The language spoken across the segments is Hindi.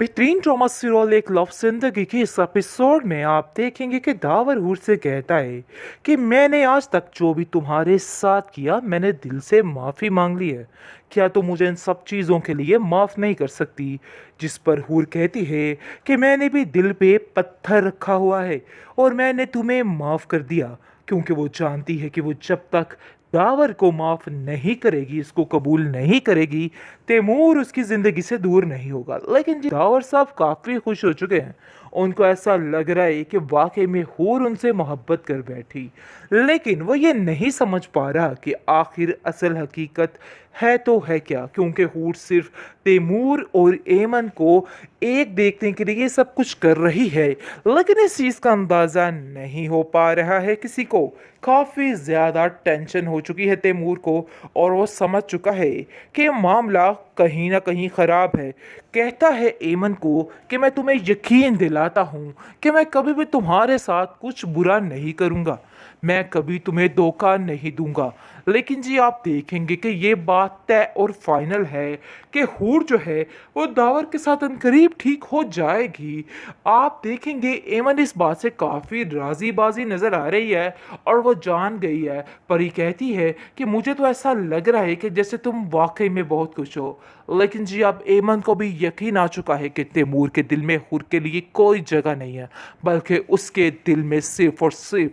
बेहतरीन ड्रामा सीरियल एक लव जिंदगी के इस एपिसोड में आप देखेंगे कि दावर हूर से कहता है कि मैंने आज तक जो भी तुम्हारे साथ किया मैंने दिल से माफ़ी मांग ली है। क्या तुम मुझे इन सब चीज़ों के लिए माफ़ नहीं कर सकती? जिस पर हूर कहती है कि मैंने भी दिल पे पत्थर रखा हुआ है और मैंने तुम्हें माफ़ कर दिया, क्योंकि वो जानती है कि वो जब तक दावर को माफ नहीं करेगी, इसको कबूल नहीं करेगी, तैमूर उसकी जिंदगी से दूर नहीं होगा। लेकिन जी दावर साहब काफी खुश हो चुके हैं। उनको ऐसा लग रहा है कि वाकई में हूर उनसे मोहब्बत कर बैठी, लेकिन वो ये नहीं समझ पा रहा कि आखिर असल हकीकत है तो है क्या, क्योंकि हूर सिर्फ तैमूर और एमन को एक देखने के लिए ये सब कुछ कर रही है, लेकिन इस चीज़ का अंदाज़ा नहीं हो पा रहा है किसी को। काफ़ी ज़्यादा टेंशन हो चुकी है तैमूर को और वो समझ चुका है कि मामला कहीं ना कहीं ख़राब है। कहता है एमन को कि मैं तुम्हें यकीन दिलाता हूँ कि मैं कभी भी तुम्हारे साथ कुछ बुरा नहीं करूँगा, मैं कभी तुम्हें धोखा नहीं दूंगा। लेकिन जी आप देखेंगे कि ये बात तय और फाइनल है कि हूर जो है वो दावर के साथ अनकरीब ठीक हो जाएगी। आप देखेंगे एमन इस बात से काफ़ी राजी बाजी नज़र आ रही है और वो जान गई है। परी कहती है कि मुझे तो ऐसा लग रहा है कि जैसे तुम वाकई में बहुत खुश हो। लेकिन जी अब एमन को भी यकीन आ चुका है कि तैमूर के दिल में हूर के लिए कोई जगह नहीं है, बल्कि उसके दिल में सिर्फ और सिर्फ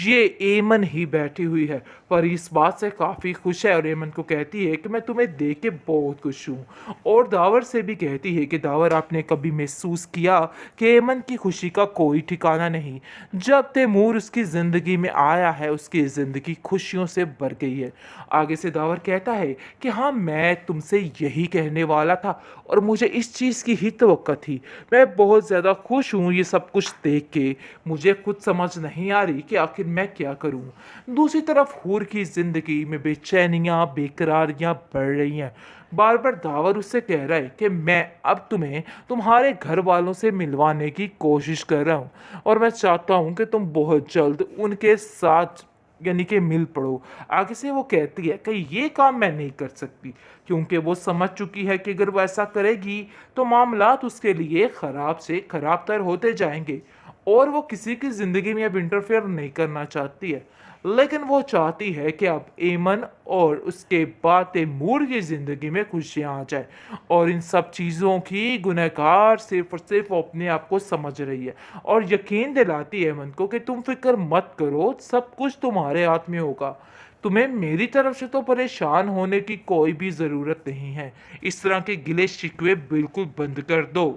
ये एमन ही बैठी हुई है। पर इस बात से काफ़ी खुश है और एमन को कहती है कि मैं तुम्हें देख के बहुत खुश हूँ। और दावर से भी कहती है कि दावर आपने कभी महसूस किया कि एमन की खुशी का कोई ठिकाना नहीं। जब तैमूर उसकी ज़िंदगी में आया है उसकी ज़िंदगी खुशियों से भर गई है। आगे से दावर कहता है कि हाँ मैं तुमसे यही कहने वाला था और मुझे इस चीज़ की ही तवक्को थी। मैं बहुत ज़्यादा खुश हूँ ये सब कुछ देख के। मुझे खुद समझ नहीं आ रही कि आखिर मैं क्या करूँ। दूसरी तरफ हूर की ज़िंदगी में बेचैनियाँ बेकरारियाँ बढ़ रही हैं। बार बार दावर उससे कह रहा है कि मैं अब तुम्हें तुम्हारे घर वालों से मिलवाने की कोशिश कर रहा हूँ और मैं चाहता हूँ कि तुम बहुत जल्द उनके साथ यानी कि मिल पड़ो। आगे से वो कहती है कि ये काम मैं नहीं कर सकती, क्योंकि वो समझ चुकी है कि अगर वो ऐसा करेगी तो मामलात उसके लिए ख़राब से ख़राब तर होते जाएंगे और वो किसी की ज़िंदगी में अब इंटरफेयर नहीं करना चाहती है। लेकिन वो चाहती है कि अब एमन और उसके बाद तैमूर की ज़िंदगी में खुशियाँ आ जाए और इन सब चीज़ों की गुनहगार सिर्फ और सिर्फ वो अपने आप को समझ रही है और यकीन दिलाती है एमन को कि तुम फिक्र मत करो, सब कुछ तुम्हारे हाथ में होगा। तुम्हें मेरी तरफ से तो परेशान होने की कोई भी ज़रूरत नहीं है। इस तरह के गिले शिकवे बिल्कुल बंद कर दो।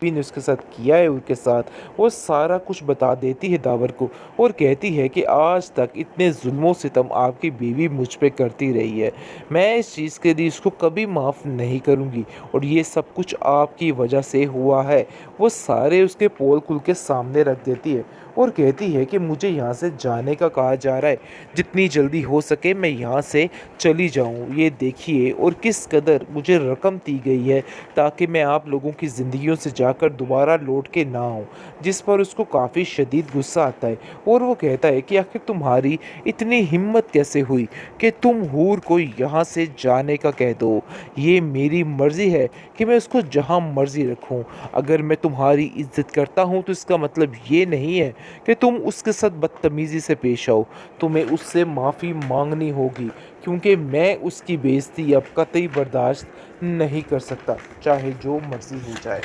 भी ने उसके साथ किया है उनके साथ वो सारा कुछ बता देती है दावर को और कहती है कि आज तक इतने जुल्मों सितम आपकी बीवी मुझ पे करती रही है, मैं इस चीज़ के लिए इसको कभी माफ़ नहीं करूँगी और ये सब कुछ आपकी वजह से हुआ है। वो सारे उसके पोल खुल के सामने रख देती है और कहती है कि मुझे यहाँ से जाने का कहा जा रहा है, जितनी जल्दी हो सके मैं यहाँ से चली जाऊँ। ये देखिए और किस कदर मुझे रकम दी गई है ताकि मैं आप लोगों की ज़िंदगियों से जाकर दोबारा लौट के ना आऊँ। जिस पर उसको काफ़ी शदीद गुस्सा आता है और वो कहता है कि आखिर तुम्हारी इतनी हिम्मत कैसे हुई कि तुम हूर को यहाँ से जाने का कह दो। ये मेरी मर्ज़ी है कि मैं उसको जहाँ मर्ज़ी रखूँ। अगर मैं तुम्हारी इज्जत करता हूँ तो इसका मतलब ये नहीं है कि तुम उसके साथ बदतमीज़ी से पेश आओ। तुम्हें उससे माफ़ी मांगनी होगी, क्योंकि मैं उसकी बेइज्जती अब कतई बर्दाश्त नहीं कर सकता, चाहे जो मर्ज़ी हो जाए।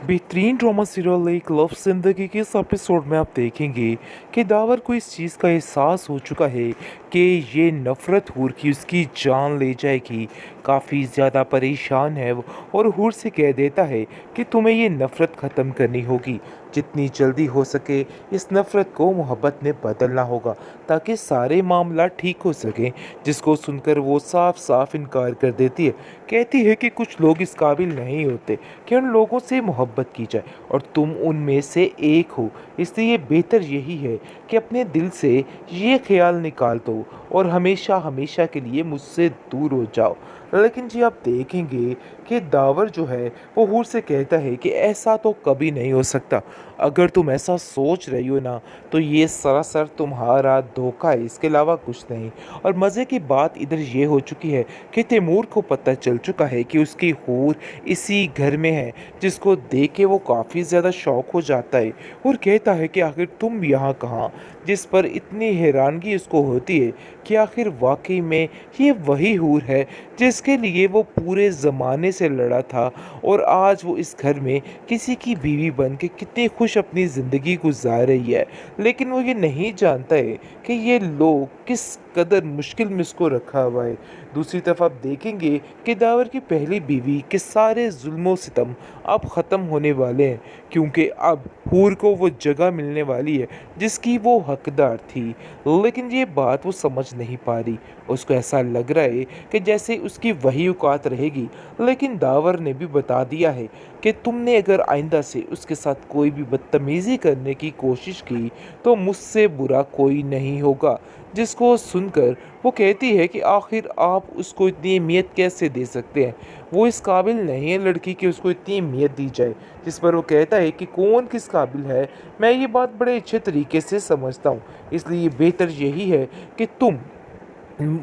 बेहतरीन ड्रामा सीरियल एक लव जिंदगी के इस एपिसोड में आप देखेंगे कि दावर को इस चीज़ का एहसास हो चुका है कि ये नफ़रत हूर की उसकी जान ले जाएगी। काफ़ी ज़्यादा परेशान है वो और हूर से कह देता है कि तुम्हें ये नफ़रत ख़त्म करनी होगी, जितनी जल्दी हो सके इस नफ़रत को मोहब्बत में बदलना होगा ताकि सारे मामला ठीक हो सकें। जिसको सुनकर वो साफ साफ इनकार कर देती है। कहती है कि कुछ लोग इस काबिल नहीं होते कि उन लोगों से मोहब्बत की जाए और तुम उनमें से एक हो, इसलिए बेहतर यही है कि अपने दिल से ये ख्याल निकाल दो और हमेशा हमेशा के लिए मुझसे दूर हो जाओ। लेकिन जी आप देखेंगे कि दावर जो है वो हूर से कहता है कि ऐसा तो कभी नहीं हो सकता। अगर तुम ऐसा सोच रही हो ना तो ये सरासर तुम्हारा धोखा है, इसके अलावा कुछ नहीं। और मज़े की बात इधर ये हो चुकी है कि तैमूर को पता चल चुका है कि उसकी हूर इसी घर में है, जिसको देख के वो काफ़ी ज़्यादा शौक हो जाता है और कहता है कि आखिर तुम यहाँ कहाँ। जिस पर इतनी हैरानगी उसको होती है कि आखिर वाकई में ये वही हूर है जिसके लिए वो पूरे ज़माने से लड़ा था और आज वो इस घर में किसी की बीवी बन के कितनी खुश अपनी ज़िंदगी गुजार रही है। लेकिन वो ये नहीं जानता है कि ये लोग किस कदर मुश्किल में उसको रखा हुआ है। दूसरी तरफ आप देखेंगे कि दावर की पहली बीवी के सारे जुल्मों सितम अब ख़त्म होने वाले हैं, क्योंकि अब हूर को वो जगह मिलने वाली है जिसकी वो हकदार थी। लेकिन ये बात वो समझ नहीं पा रही। उसको ऐसा लग रहा है कि जैसे उसकी वही औकात रहेगी। लेकिन दावर ने भी बता दिया है कि तुमने अगर आइंदा से उसके साथ कोई भी बदतमीज़ी करने की कोशिश की तो मुझसे बुरा कोई नहीं होगा। जिसको सुनकर वो कहती है कि आखिर आप उसको इतनी अहमियत कैसे दे सकते हैं, वो इस काबिल नहीं है लड़की कि उसको इतनी अहमियत दी जाए। जिस पर वो कहता है कि कौन किस काबिल है, मैं ये बात बड़े अच्छे तरीके से समझता हूँ, इसलिए बेहतर यही है कि तुम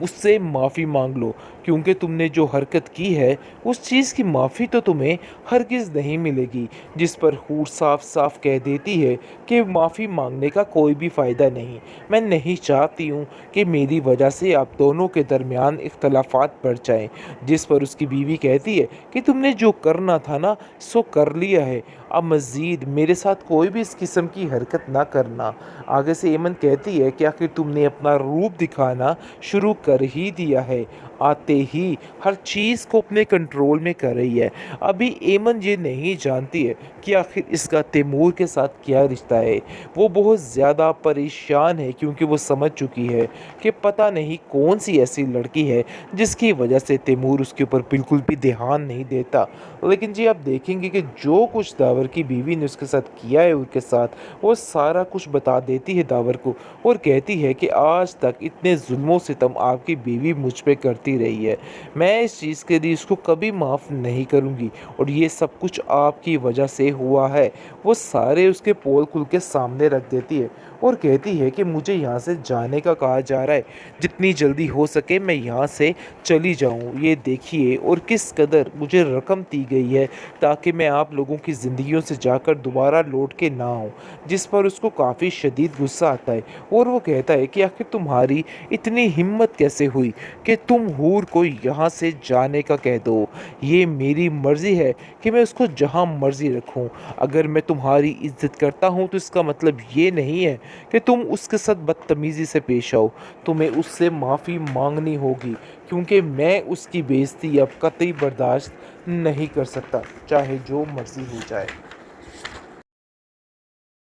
उससे माफ़ी मांग लो, क्योंकि तुमने जो हरकत की है उस चीज़ की माफ़ी तो तुम्हें हरगिज़ नहीं मिलेगी। जिस पर हूर साफ साफ कह देती है कि माफ़ी मांगने का कोई भी फ़ायदा नहीं। मैं नहीं चाहती हूँ कि मेरी वजह से आप दोनों के दरमियान इख्तलाफात बढ़ जाएं। जिस पर उसकी बीवी कहती है कि तुमने जो करना था ना सो कर लिया है, अब मज़ीद मेरे साथ कोई भी इस किस्म की हरकत ना करना। आगे से एमन कहती है कि आखिर तुमने अपना रूप दिखाना शुरू कर ही दिया है, आते ही हर चीज़ को अपने कंट्रोल में कर रही है। अभी एमन ये नहीं जानती है कि आखिर इसका तैमूर के साथ क्या रिश्ता है। वो बहुत ज़्यादा परेशान है क्योंकि वो समझ चुकी है कि पता नहीं कौन सी ऐसी लड़की है जिसकी वजह से तैमूर उसके ऊपर बिल्कुल भी ध्यान नहीं देता। लेकिन जी आप देखेंगे कि जो कुछ दावर की बीवी ने उसके साथ किया है उसके साथ, वो सारा कुछ बता देती है दावर को और कहती है कि आज तक इतने जुल्मों सितम आपकी बीवी मुझ पे करती रही है, मैं इस चीज़ के लिए इसको कभी माफ़ नहीं करूँगी और ये सब कुछ आपकी वजह से हुआ है। वो सारे उसके पोल खुल के सामने रख देती है और कहती है कि मुझे यहाँ से जाने का कहा जा रहा है, जितनी जल्दी हो सके मैं यहाँ से चली जाऊँ। ये देखिए और किस कदर मुझे रकम दी गई है ताकि मैं आप लोगों की ज़िंदगियों से जाकर दोबारा लौट के ना आऊँ। जिस पर उसको काफ़ी शदीद गुस्सा आता है और वो कहता है कि आखिर तुम्हारी इतनी हिम्मत कैसे हुई कि तुम हूर को यहाँ से जाने का कह दो। ये मेरी मर्ज़ी है कि मैं उसको जहाँ मर्ज़ी रखूँ। अगर मैं तुम्हारी इज्जत करता हूँ तो इसका मतलब ये नहीं है कि तुम उसके साथ बदतमीज़ी से पेश आओ। तुम्हें उससे माफ़ी मांगनी होगी, क्योंकि मैं उसकी बेइज्जती अब कतई बर्दाश्त नहीं कर सकता, चाहे जो मर्ज़ी हो जाए।